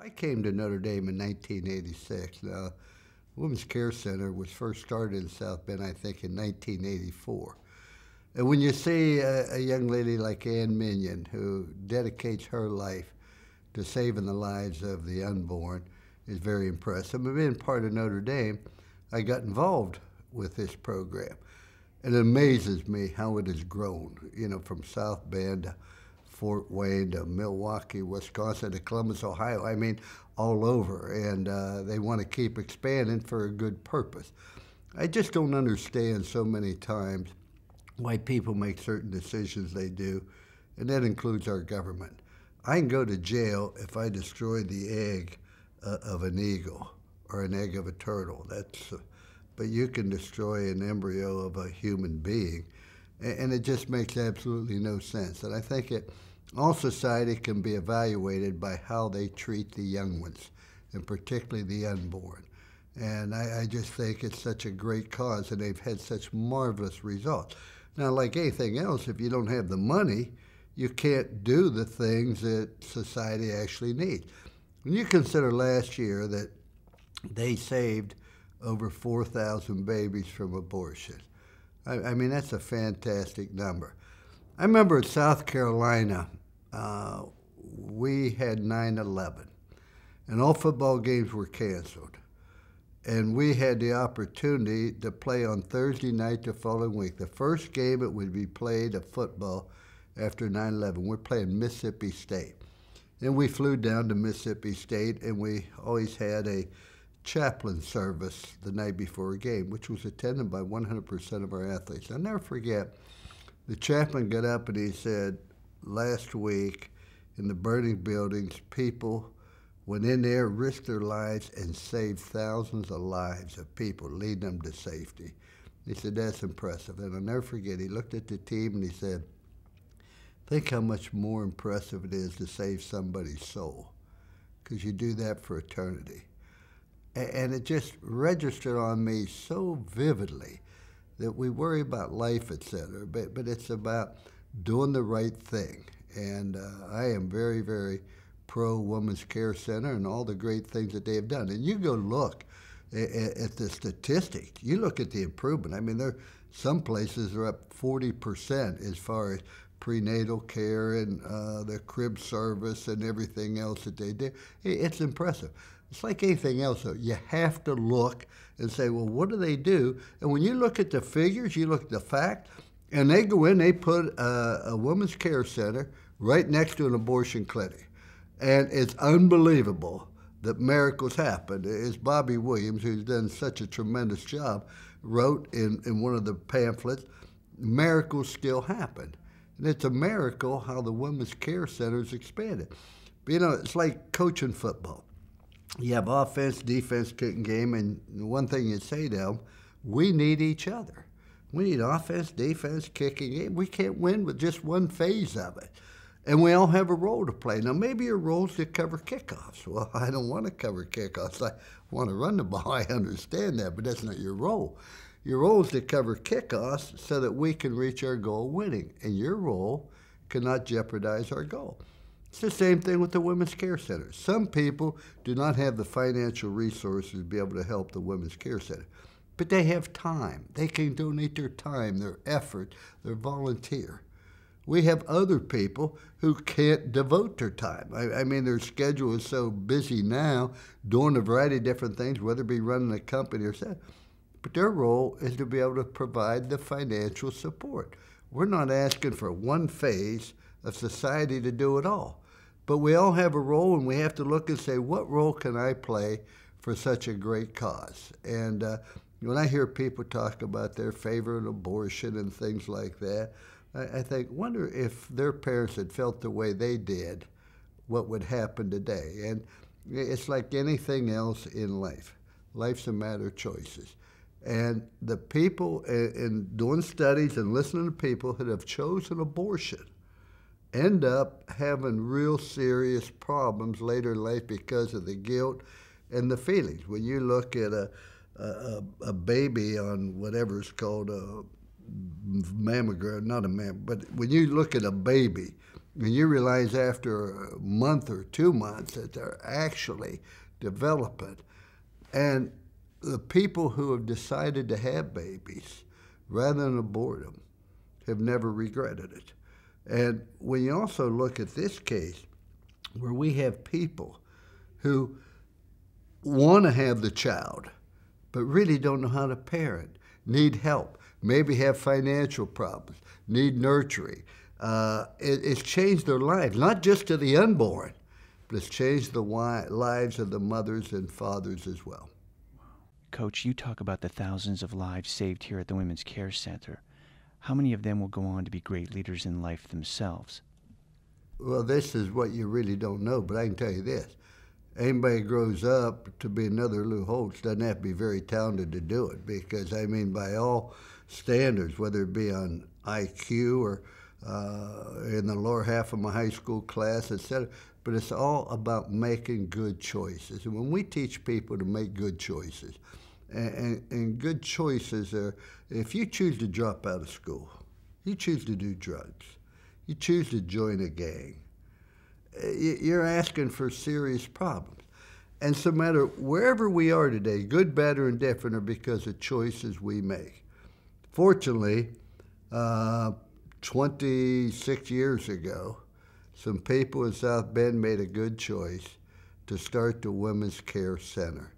I came to Notre Dame in 1986. Now, Women's Care Center was first started in South Bend, I think, in 1984. And when you see a young lady like Ann Minion, who dedicates her life to saving the lives of the unborn, is very impressive. And being part of Notre Dame, I got involved with this program. It amazes me how it has grown, from South Bend to Fort Wayne to Milwaukee, Wisconsin to Columbus, Ohio. I mean, all over. And they want to keep expanding for a good purpose. I just don't understand so many times why people make certain decisions they do, and that includes our government. I can go to jail if I destroy the egg of an eagle or an egg of a turtle. But you can destroy an embryo of a human being, and it just makes absolutely no sense. And I think all society can be evaluated by how they treat the young ones, and particularly the unborn. And I just think it's such a great cause, and they've had such marvelous results. Now, like anything else, if you don't have the money, you can't do the things that society actually needs. When you consider last year that they saved over 4,000 babies from abortion, I mean, that's a fantastic number. I remember in South Carolina, we had 9/11, and all football games were canceled. And we had the opportunity to play on Thursday night the following week. The first game it would be played of football after 9/11. We're playing Mississippi State. And we flew down to Mississippi State, and we always had a chaplain service the night before a game, which was attended by 100% of our athletes. I'll never forget, the chaplain got up and he said, last week in the burning buildings, people went in there, risked their lives, and saved thousands of lives of people, leading them to safety. He said, that's impressive. And I'll never forget, he looked at the team and he said, think how much more impressive it is to save somebody's soul, because you do that for eternity. And it just registered on me so vividly that we worry about life, etc., but it's about doing the right thing. And I am very, very pro Women's Care Center and all the great things that they have done. And you go look at the statistics. You look at the improvement. I mean, some places are up 40% as far as prenatal care and the crib service and everything else that they do. It's impressive. It's like anything else, though. You have to look and say, well, what do they do? And when you look at the figures, you look at the fact, and they go in, they put a women's care center right next to an abortion clinic. And it's unbelievable that miracles happen. As Bobby Williams, who's done such a tremendous job, wrote in one of the pamphlets, miracles still happen. And it's a miracle how the Women's Care Center's expanded. But, it's like coaching football. You have offense, defense, kicking game, and one thing you say to them, we need each other. We need offense, defense, kicking game. We can't win with just one phase of it. And we all have a role to play. Now, maybe your role is to cover kickoffs. Well, I don't want to cover kickoffs. I want to run the ball. I understand that, but that's not your role. Your role is to cover kickoffs so that we can reach our goal of winning. And your role cannot jeopardize our goal. It's the same thing with the Women's Care Center. Some people do not have the financial resources to be able to help the Women's Care Center. But they have time. They can donate their time, their effort, their volunteer. We have other people who can't devote their time. I mean, their schedule is so busy now, doing a variety of different things, whether it be running a company or something. But their role is to be able to provide the financial support. We're not asking for one phase of society to do it all. But we all have a role, and we have to look and say, what role can I play for such a great cause? And when I hear people talk about their favorite abortion and things like that, I think, wonder if their parents had felt the way they did, what would happen today. And it's like anything else in life. Life's a matter of choices. And the people, in doing studies and listening to people that have chosen abortion, end up having real serious problems later in life because of the guilt and the feelings. When you look at a baby on whatever is called mammogram, not a but when you look at a baby, and you realize after a month or 2 months that they're actually developing. And the people who have decided to have babies rather than abort them have never regretted it. And when you also look at this case, where we have people who want to have the child, but really don't know how to parent, need help, maybe have financial problems, need nurturing. It's changed their lives, not just to the unborn, but it's changed the lives of the mothers and fathers as well. Coach, you talk about the thousands of lives saved here at the Women's Care Center. How many of them will go on to be great leaders in life themselves? Well, this is what you really don't know, but I can tell you this. Anybody grows up to be another Lou Holtz doesn't have to be very talented to do it, because, I mean, by all standards, whether it be on IQ or in the lower half of my high school class, etc., but it's all about making good choices. And when we teach people to make good choices, and good choices are, if you choose to drop out of school, you choose to do drugs, you choose to join a gang, you're asking for serious problems. And so no matter wherever we are today, good, bad, or indifferent, are because of choices we make. Fortunately, 26 years ago, some people in South Bend made a good choice to start the Women's Care Center.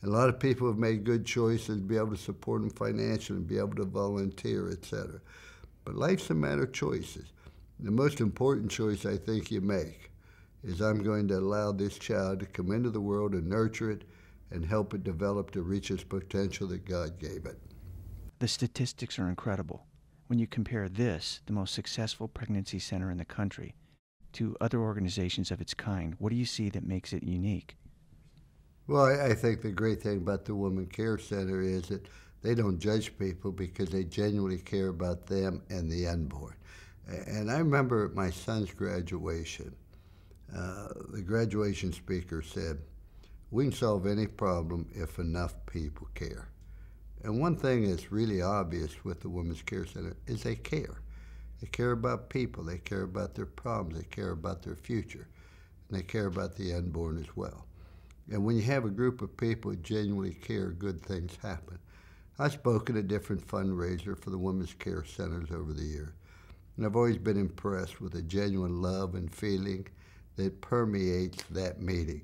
And a lot of people have made good choices to be able to support them financially, be able to volunteer, etc. But life's a matter of choices. The most important choice I think you make is, I'm going to allow this child to come into the world and nurture it and help it develop to reach its potential that God gave it. The statistics are incredible. When you compare this, the most successful pregnancy center in the country, to other organizations of its kind, what do you see that makes it unique? Well, I think the great thing about the Women's Care Center is that they don't judge people because they genuinely care about them and the unborn. And I remember at my son's graduation, the graduation speaker said, "We can solve any problem if enough people care." And one thing that's really obvious with the Women's Care Center is they care. They care about people, they care about their problems, they care about their future, and they care about the unborn as well. And when you have a group of people who genuinely care, good things happen. I've spoken at different fundraisers for the Women's Care Centers over the years, and I've always been impressed with the genuine love and feeling that permeates that meeting.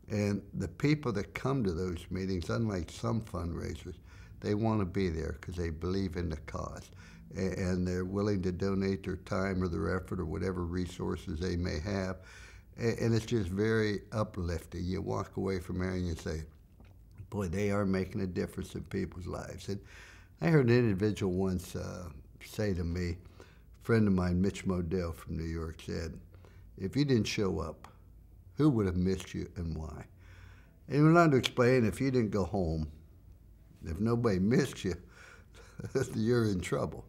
And the people that come to those meetings, unlike some fundraisers, they want to be there because they believe in the cause, and they're willing to donate their time or their effort or whatever resources they may have. And it's just very uplifting. You walk away from there and you say, boy, they are making a difference in people's lives. And I heard an individual once say to me, a friend of mine, Mitch Modell from New York, said, "If you didn't show up, who would have missed you and why?" And he went on to explain, if you didn't go home, if nobody missed you, you're in trouble.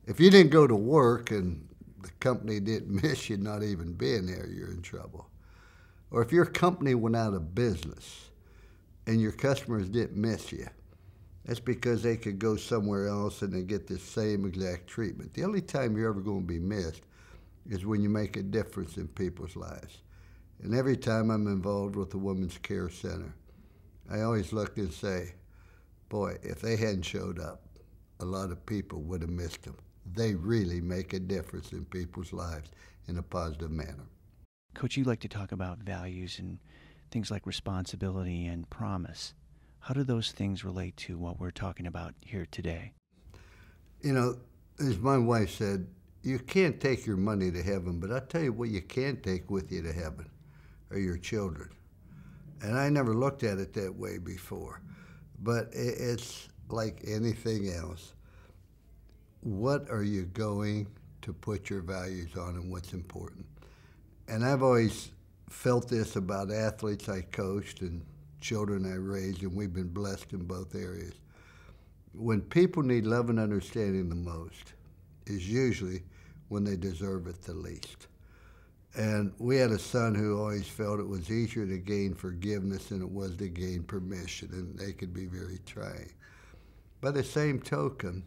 If you didn't go to work and the company didn't miss you not even being there, you're in trouble. Or if your company went out of business and your customers didn't miss you, that's because they could go somewhere else and they get the same exact treatment. The only time you're ever going to be missed is when you make a difference in people's lives. And every time I'm involved with the Women's Care Center, I always look and say, boy, if they hadn't showed up, a lot of people would have missed them. They really make a difference in people's lives in a positive manner. Coach, you like to talk about values and things like responsibility and promise. How do those things relate to what we're talking about here today? You know, as my wife said, you can't take your money to heaven, but I'll tell you what you can take with you to heaven are your children. And I never looked at it that way before. But it's like anything else. What are you going to put your values on and what's important? And I've always felt this about athletes I coached and children I raised, and we've been blessed in both areas. When people need love and understanding the most is usually when they deserve it the least. And we had a son who always felt it was easier to gain forgiveness than it was to gain permission, and they could be very trying. By the same token,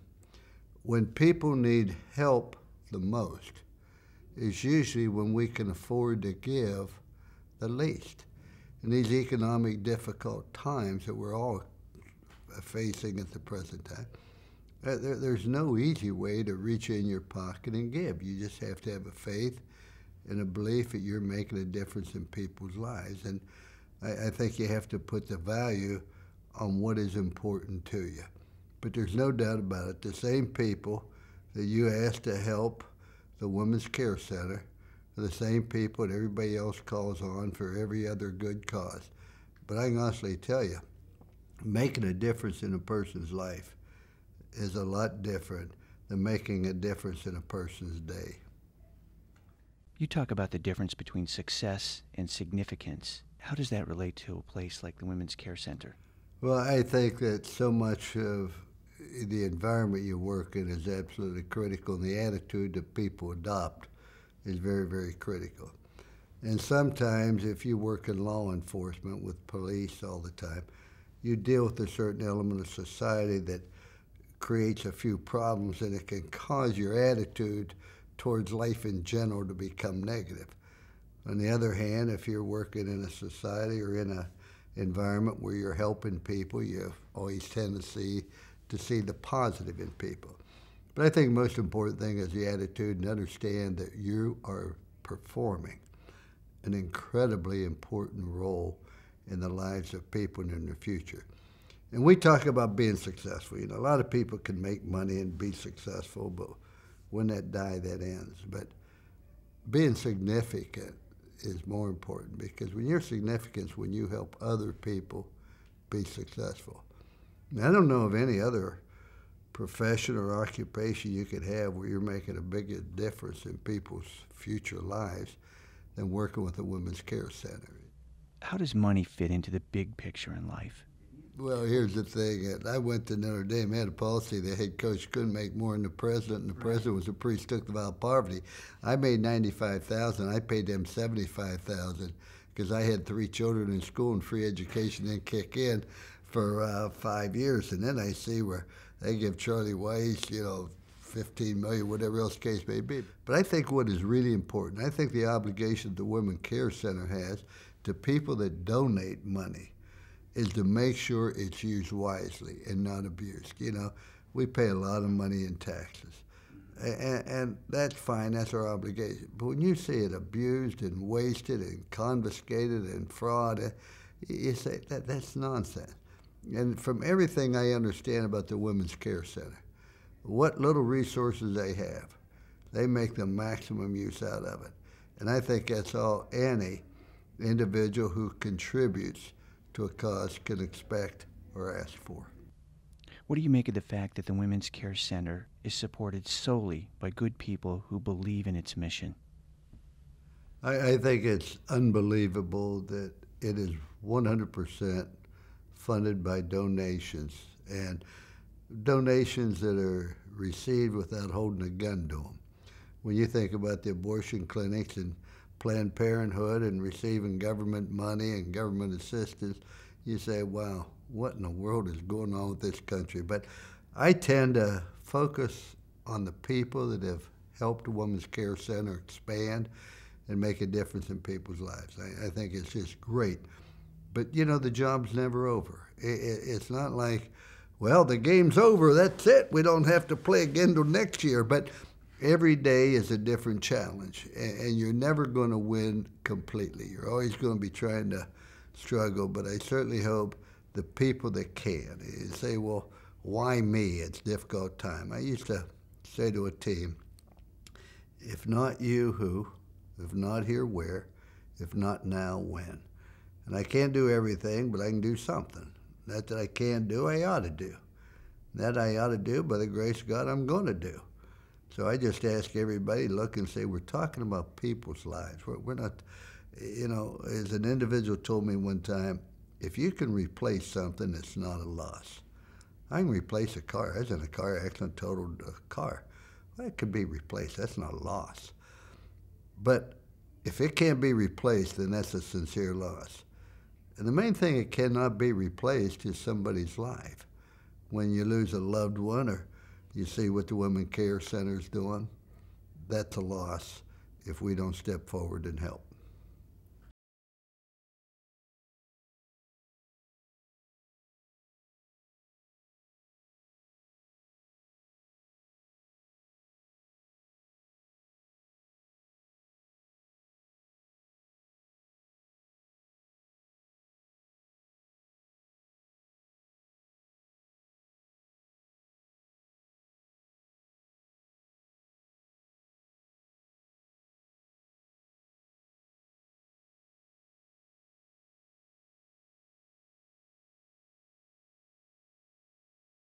when people need help the most is usually when we can afford to give the least. In these economic difficult times that we're all facing at the present time, there's no easy way to reach in your pocket and give. You just have to have a faith and a belief that you're making a difference in people's lives. And I think you have to put the value on what is important to you. But there's no doubt about it, the same people that you asked to help the Women's Care Center are the same people that everybody else calls on for every other good cause. But I can honestly tell you, making a difference in a person's life is a lot different than making a difference in a person's day. You talk about the difference between success and significance. How does that relate to a place like the Women's Care Center? Well, I think that so much of the environment you work in is absolutely critical, and the attitude that people adopt is very, very critical. And sometimes if you work in law enforcement with police all the time, you deal with a certain element of society that creates a few problems, and it can cause your attitude towards life in general to become negative. On the other hand, if you're working in a society or in an environment where you're helping people, you always tend to see the positive in people. But I think the most important thing is the attitude, and understand that you are performing an incredibly important role in the lives of people and in the future. And we talk about being successful. You know, a lot of people can make money and be successful, but when that die, that ends. But being significant is more important, because when you're significant, when you help other people be successful. Now, I don't know of any other profession or occupation you could have where you're making a bigger difference in people's future lives than working with a Women's Care Center. How does money fit into the big picture in life? Well, here's the thing. I went to Notre Dame, had a policy the head coach couldn't make more than the president, and the president was a priest, took about poverty. I made $95,000. I paid them $75,000 because I had 3 children in school and free education didn't kick in for 5 years. And then I see where they give Charlie Weiss, $15 million, whatever else the case may be. But I think what is really important, I think the obligation the Women's Care Center has to people that donate money is to make sure it's used wisely and not abused. We pay a lot of money in taxes, and that's fine, that's our obligation. But when you see it abused and wasted and confiscated and fraud, you say that's nonsense. And from everything I understand about the Women's Care Center, what little resources they have, they make the maximum use out of it. And I think that's all any individual who contributes to a cause can expect or ask for. What do you make of the fact that the Women's Care Center is supported solely by good people who believe in its mission? I think it's unbelievable that it is 100% funded by donations, and donations that are received without holding a gun to them. When you think about the abortion clinics and Planned Parenthood and receiving government money and government assistance, you say, wow, what in the world is going on with this country? But I tend to focus on the people that have helped the Women's Care Center expand and make a difference in people's lives. I think it's just great. But, the job's never over. It's not like, well, the game's over, that's it, we don't have to play again till next year. But every day is a different challenge, and you're never going to win completely. You're always going to be trying to struggle, but I certainly hope the people that can say, well, why me? It's a difficult time. I used to say to a team, if not you, who? If not here, where? If not now, when? And I can't do everything, but I can do something. That I can't do, I ought to do. That I ought to do, by the grace of God, I'm going to do. So I just ask everybody to look and say, we're talking about people's lives. We're not, as an individual told me one time, if you can replace something, it's not a loss. I can replace a car. I was in a car accident, totaled a car. Well, it could be replaced. That's not a loss. But if it can't be replaced, then that's a sincere loss. And the main thing that cannot be replaced is somebody's life. When you lose a loved one or You see what the Women's Care Center's doing? That's a loss if we don't step forward and help.